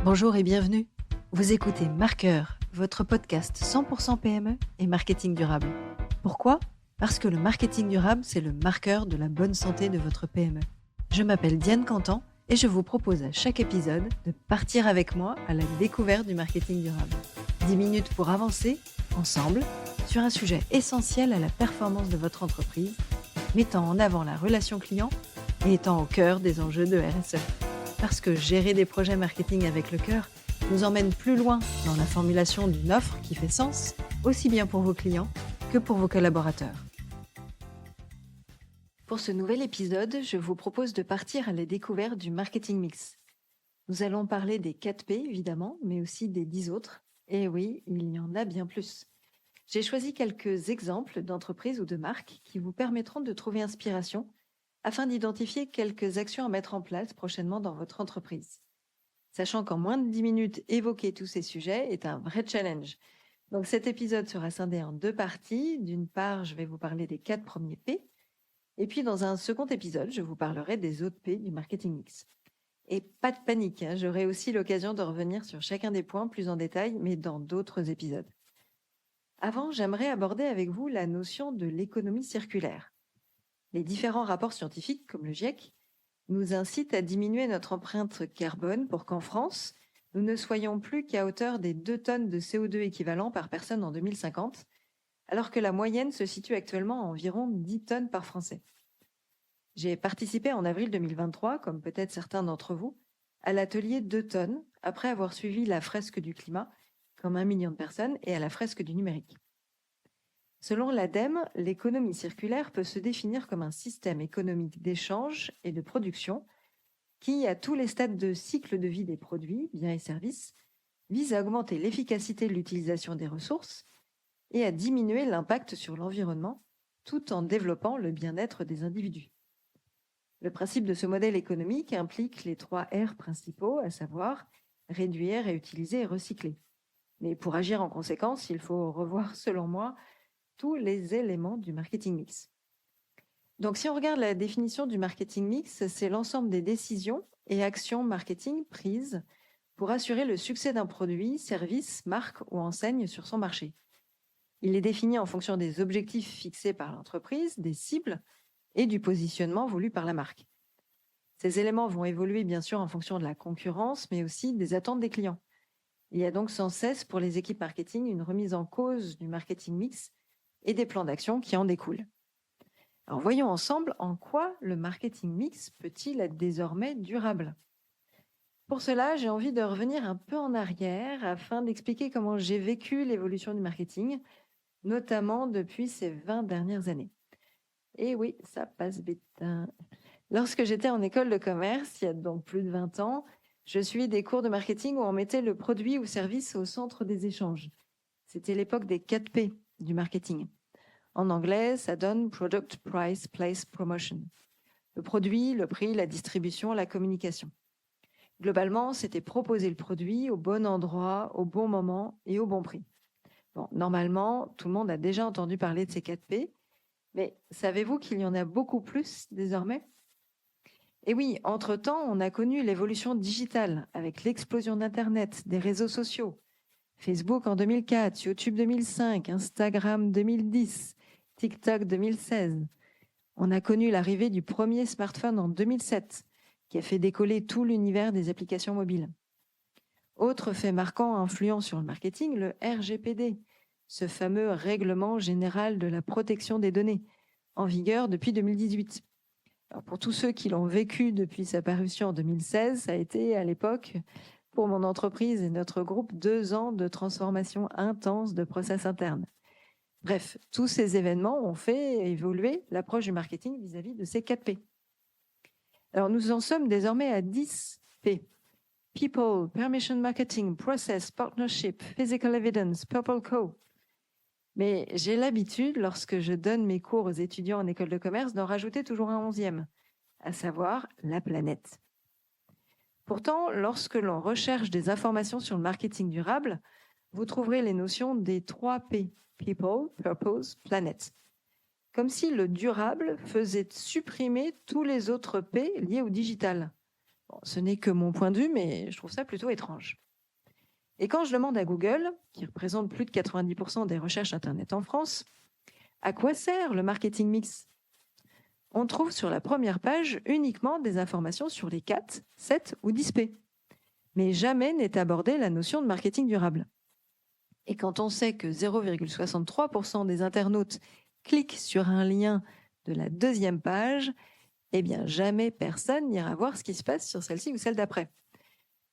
Bonjour et bienvenue. Vous écoutez Marqueur, votre podcast 100% PME et marketing durable. Pourquoi ? Parce que le marketing durable, c'est le marqueur de la bonne santé de votre PME. Je m'appelle Diane Cantan et je vous propose à chaque épisode de partir avec moi à la découverte du marketing durable. 10 minutes pour avancer, ensemble, sur un sujet essentiel à la performance de votre entreprise, mettant en avant la relation client et étant au cœur des enjeux de RSE. Parce que gérer des projets marketing avec le cœur nous emmène plus loin dans la formulation d'une offre qui fait sens, aussi bien pour vos clients que pour vos collaborateurs. Pour ce nouvel épisode, je vous propose de partir à la découverte du marketing mix. Nous allons parler des 4 P évidemment, mais aussi des 10 autres. Et oui, il y en a bien plus. J'ai choisi quelques exemples d'entreprises ou de marques qui vous permettront de trouver inspiration afin d'identifier quelques actions à mettre en place prochainement dans votre entreprise. Sachant qu'en moins de 10 minutes, évoquer tous ces sujets est un vrai challenge. Donc cet épisode sera scindé en 2 parties. D'une part, je vais vous parler des 4 premiers P. Et puis dans un second épisode, je vous parlerai des autres P du marketing mix. Et pas de panique, j'aurai aussi l'occasion de revenir sur chacun des points plus en détail, mais dans d'autres épisodes. Avant, j'aimerais aborder avec vous la notion de l'économie circulaire. Les différents rapports scientifiques, comme le GIEC, nous incitent à diminuer notre empreinte carbone pour qu'en France, nous ne soyons plus qu'à hauteur des 2 tonnes de CO2 équivalent par personne en 2050, alors que la moyenne se situe actuellement à environ 10 tonnes par Français. J'ai participé en avril 2023, comme peut-être certains d'entre vous, à l'atelier 2 tonnes, après avoir suivi la fresque du climat, comme 1 million de personnes, et à la fresque du numérique. Selon l'ADEME, l'économie circulaire peut se définir comme un système économique d'échange et de production qui, à tous les stades de cycle de vie des produits, biens et services, vise à augmenter l'efficacité de l'utilisation des ressources et à diminuer l'impact sur l'environnement, tout en développant le bien-être des individus. Le principe de ce modèle économique implique les 3 R principaux, à savoir réduire, réutiliser et recycler. Mais pour agir en conséquence, il faut revoir, selon moi, tous les éléments du marketing mix. Donc, si on regarde la définition du marketing mix, c'est l'ensemble des décisions et actions marketing prises pour assurer le succès d'un produit, service, marque ou enseigne sur son marché. Il est défini en fonction des objectifs fixés par l'entreprise, des cibles et du positionnement voulu par la marque. Ces éléments vont évoluer bien sûr en fonction de la concurrence, mais aussi des attentes des clients. Il y a donc sans cesse pour les équipes marketing une remise en cause du marketing mix et des plans d'action qui en découlent. Alors voyons ensemble en quoi le marketing mix peut-il être désormais durable. Pour cela, j'ai envie de revenir un peu en arrière afin d'expliquer comment j'ai vécu l'évolution du marketing, notamment depuis ces 20 dernières années. Et oui, ça passe vite. Lorsque j'étais en école de commerce, il y a donc plus de 20 ans, je suivis des cours de marketing où on mettait le produit ou service au centre des échanges. C'était l'époque des 4 P du marketing. En anglais, ça donne Product, Price, Place, Promotion. Le produit, le prix, la distribution, la communication. Globalement, c'était proposer le produit au bon endroit, au bon moment et au bon prix. Bon, normalement, tout le monde a déjà entendu parler de ces 4 P, mais savez-vous qu'il y en a beaucoup plus désormais ? Et oui, entre-temps, on a connu l'évolution digitale avec l'explosion d'Internet, des réseaux sociaux. Facebook en 2004, YouTube 2005, Instagram 2010, TikTok 2016. On a connu l'arrivée du premier smartphone en 2007, qui a fait décoller tout l'univers des applications mobiles. Autre fait marquant influent sur le marketing, le RGPD, ce fameux règlement général de la protection des données, en vigueur depuis 2018. Alors pour tous ceux qui l'ont vécu depuis sa parution en 2016, ça a été à l'époque, pour mon entreprise et notre groupe, 2 ans de transformation intense de process internes. Bref, tous ces événements ont fait évoluer l'approche du marketing vis-à-vis de ces 4 P. Alors nous en sommes désormais à 10 P. People, Permission Marketing, Process, Partnership, Physical Evidence, Purple Co. Mais j'ai l'habitude, lorsque je donne mes cours aux étudiants en école de commerce, d'en rajouter toujours un 11e, à savoir la planète. Pourtant, lorsque l'on recherche des informations sur le marketing durable, vous trouverez les notions des 3 P, People, Purpose, Planet. Comme si le durable faisait supprimer tous les autres P liés au digital. Bon, ce n'est que mon point de vue, mais je trouve ça plutôt étrange. Et quand je demande à Google, qui représente plus de 90% des recherches Internet en France, à quoi sert le marketing mix? On trouve sur la première page uniquement des informations sur les 4, 7 ou 10 P. Mais jamais n'est abordée la notion de marketing durable. Et quand on sait que 0,63% des internautes cliquent sur un lien de la deuxième page, eh bien jamais personne n'ira voir ce qui se passe sur celle-ci ou celle d'après.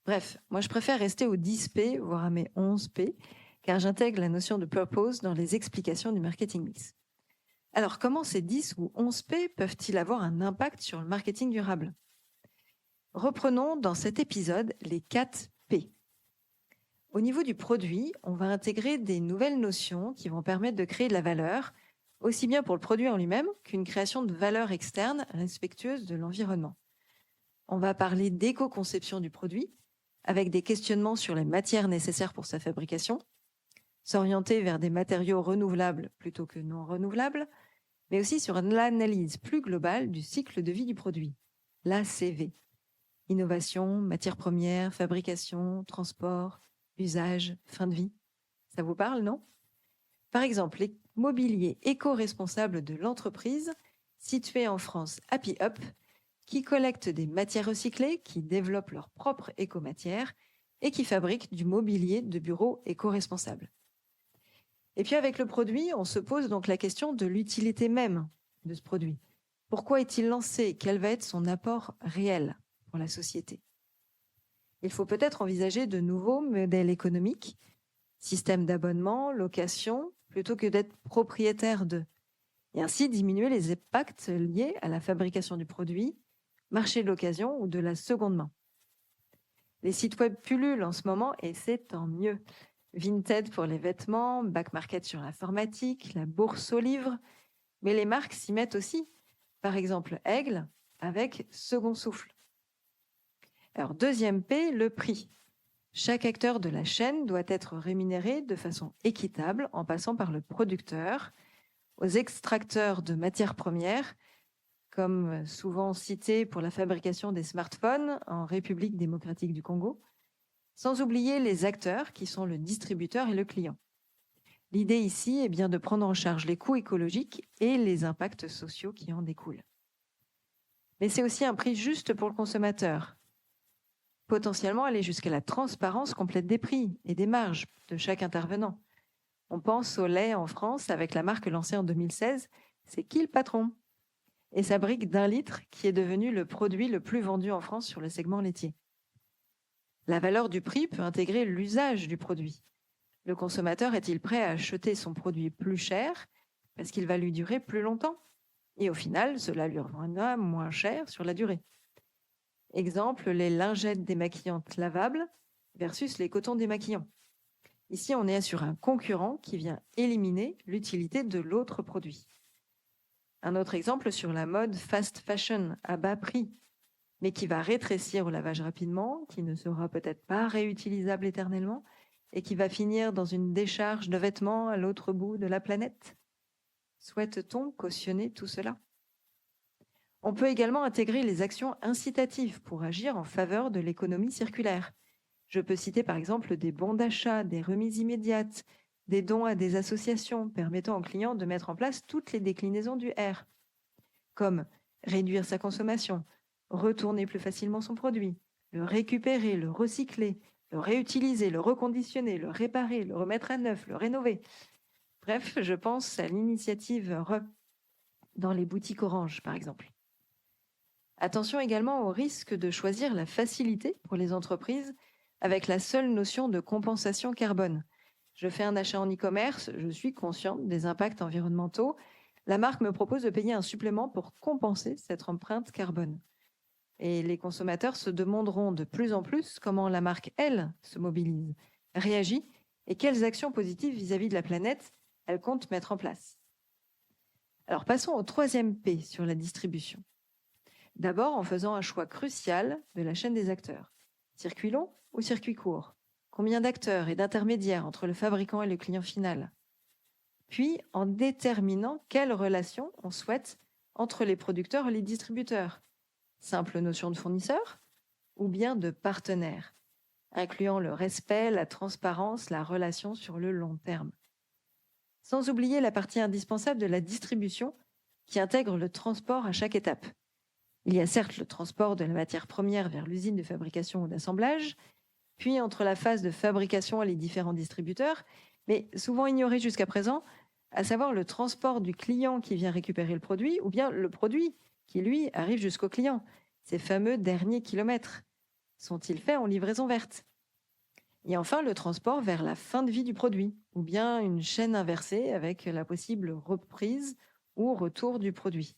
Bref, moi je préfère rester aux 10 P, voire à mes 11 P, car j'intègre la notion de purpose dans les explications du marketing mix. Alors comment ces 10 ou 11 P peuvent-ils avoir un impact sur le marketing durable? Reprenons dans cet épisode les 4 P. Au niveau du produit, on va intégrer des nouvelles notions qui vont permettre de créer de la valeur, aussi bien pour le produit en lui-même qu'une création de valeur externe respectueuse de l'environnement. On va parler d'éco-conception du produit, avec des questionnements sur les matières nécessaires pour sa fabrication, s'orienter vers des matériaux renouvelables plutôt que non renouvelables, mais aussi sur l'analyse plus globale du cycle de vie du produit, l'ACV. Innovation, matières premières, fabrication, transport, usage, fin de vie. Ça vous parle, non? Par exemple, les mobiliers éco-responsables de l'entreprise située en France Happy Up, qui collectent des matières recyclées, qui développent leur propre éco-matière et qui fabriquent du mobilier de bureau éco-responsable. Et puis avec le produit, on se pose donc la question de l'utilité même de ce produit. Pourquoi est-il lancé? Quel va être son apport réel pour la société? Il faut peut-être envisager de nouveaux modèles économiques, système d'abonnement, location, plutôt que d'être propriétaire de, et ainsi diminuer les impacts liés à la fabrication du produit, marché de l'occasion ou de la seconde main. Les sites web pullulent en ce moment et c'est tant mieux. Vinted pour les vêtements, Back Market sur l'informatique, la bourse aux livres, mais les marques s'y mettent aussi. Par exemple, Aigle avec Second Souffle. Alors, deuxième P, le prix. Chaque acteur de la chaîne doit être rémunéré de façon équitable en passant par le producteur, aux extracteurs de matières premières, comme souvent cité pour la fabrication des smartphones en République démocratique du Congo, sans oublier les acteurs qui sont le distributeur et le client. L'idée ici est bien de prendre en charge les coûts écologiques et les impacts sociaux qui en découlent. Mais c'est aussi un prix juste pour le consommateur. Potentiellement aller jusqu'à la transparence complète des prix et des marges de chaque intervenant. On pense au lait en France avec la marque lancée en 2016, c'est qui le patron? Et sa brique d'1 litre qui est devenu le produit le plus vendu en France sur le segment laitier. La valeur du prix peut intégrer l'usage du produit. Le consommateur est-il prêt à acheter son produit plus cher parce qu'il va lui durer plus longtemps? Et au final, cela lui reviendra moins cher sur la durée. Exemple, les lingettes démaquillantes lavables versus les cotons démaquillants. Ici, on est sur un concurrent qui vient éliminer l'utilité de l'autre produit. Un autre exemple sur la mode fast fashion à bas prix, mais qui va rétrécir au lavage rapidement, qui ne sera peut-être pas réutilisable éternellement et qui va finir dans une décharge de vêtements à l'autre bout de la planète. Souhaite-t-on cautionner tout cela? On peut également intégrer les actions incitatives pour agir en faveur de l'économie circulaire. Je peux citer par exemple des bons d'achat, des remises immédiates, des dons à des associations permettant aux clients de mettre en place toutes les déclinaisons du R, comme réduire sa consommation, retourner plus facilement son produit, le récupérer, le recycler, le réutiliser, le reconditionner, le réparer, le remettre à neuf, le rénover. Bref, je pense à l'initiative RE dans les boutiques Orange, par exemple. Attention également au risque de choisir la facilité pour les entreprises avec la seule notion de compensation carbone. Je fais un achat en e-commerce, je suis consciente des impacts environnementaux. La marque me propose de payer un supplément pour compenser cette empreinte carbone. Et les consommateurs se demanderont de plus en plus comment la marque, elle, se mobilise, réagit et quelles actions positives vis-à-vis de la planète elle compte mettre en place. Alors passons au troisième P sur la distribution. D'abord en faisant un choix crucial de la chaîne des acteurs. Circuit long ou circuit court? Combien d'acteurs et d'intermédiaires entre le fabricant et le client final? Puis en déterminant quelle relation on souhaite entre les producteurs et les distributeurs. Simple notion de fournisseur ou bien de partenaire, incluant le respect, la transparence, la relation sur le long terme. Sans oublier la partie indispensable de la distribution qui intègre le transport à chaque étape. Il y a certes le transport de la matière première vers l'usine de fabrication ou d'assemblage, puis entre la phase de fabrication et les différents distributeurs, mais souvent ignoré jusqu'à présent, à savoir le transport du client qui vient récupérer le produit ou bien le produit qui, lui, arrive jusqu'au client. Ces fameux derniers kilomètres sont-ils faits en livraison verte? Et enfin, le transport vers la fin de vie du produit, ou bien une chaîne inversée avec la possible reprise ou retour du produit.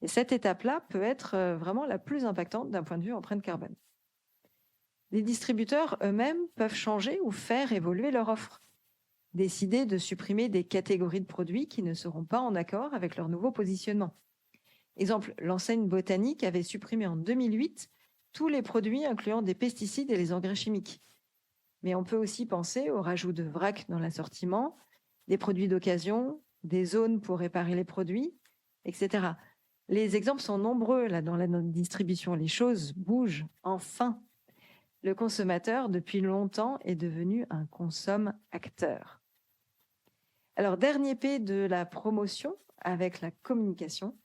Et cette étape-là peut être vraiment la plus impactante d'un point de vue empreinte carbone. Les distributeurs eux-mêmes peuvent changer ou faire évoluer leur offre. Décider de supprimer des catégories de produits qui ne seront pas en accord avec leur nouveau positionnement. Exemple, l'enseigne Botanique avait supprimé en 2008 tous les produits incluant des pesticides et les engrais chimiques. Mais on peut aussi penser au rajout de vrac dans l'assortiment, des produits d'occasion, des zones pour réparer les produits, etc. Les exemples sont nombreux là dans la distribution. Les choses bougent enfin. Le consommateur, depuis longtemps, est devenu un consomme-acteur. Alors, dernier P de la promotion avec la communication,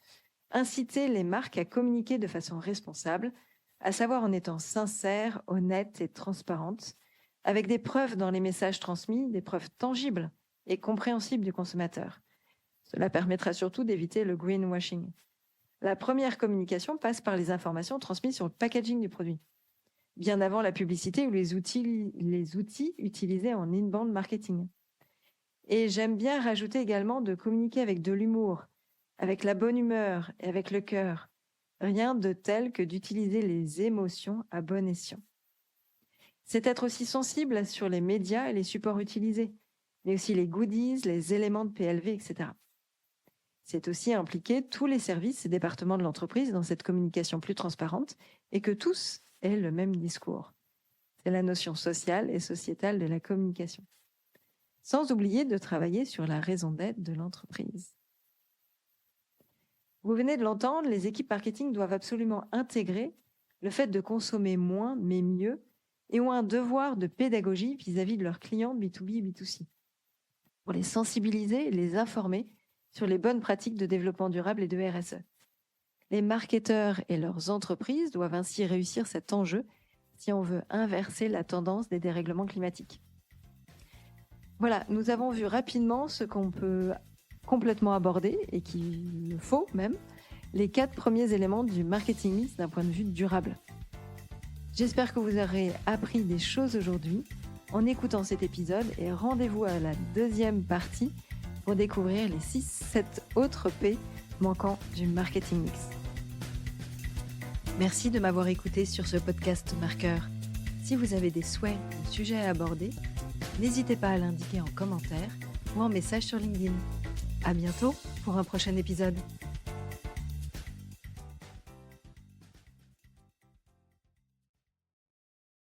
inciter les marques à communiquer de façon responsable, à savoir en étant sincères, honnêtes et transparentes, avec des preuves dans les messages transmis, des preuves tangibles et compréhensibles du consommateur. Cela permettra surtout d'éviter le greenwashing. La première communication passe par les informations transmises sur le packaging du produit, bien avant la publicité ou les outils utilisés en inbound marketing. Et j'aime bien rajouter également de communiquer avec de l'humour, avec la bonne humeur et avec le cœur. Rien de tel que d'utiliser les émotions à bon escient. C'est être aussi sensible sur les médias et les supports utilisés, mais aussi les goodies, les éléments de PLV, etc. C'est aussi impliquer tous les services et départements de l'entreprise dans cette communication plus transparente et que tous aient le même discours. C'est la notion sociale et sociétale de la communication. Sans oublier de travailler sur la raison d'être de l'entreprise. Vous venez de l'entendre, les équipes marketing doivent absolument intégrer le fait de consommer moins mais mieux et ont un devoir de pédagogie vis-à-vis de leurs clients B2B et B2C pour les sensibiliser et les informer sur les bonnes pratiques de développement durable et de RSE. Les marketeurs et leurs entreprises doivent ainsi réussir cet enjeu si on veut inverser la tendance des dérèglements climatiques. Voilà, nous avons vu rapidement ce qu'on peut complètement aborder et qu'il faut même, les 4 premiers éléments du marketing mix d'un point de vue durable. J'espère que vous aurez appris des choses aujourd'hui en écoutant cet épisode et rendez-vous à la deuxième partie pour découvrir les 6-7 autres P manquants du marketing mix. Merci de m'avoir écouté sur ce podcast marqueur. Si vous avez des souhaits ou sujets à aborder, n'hésitez pas à l'indiquer en commentaire ou en message sur LinkedIn. À bientôt pour un prochain épisode.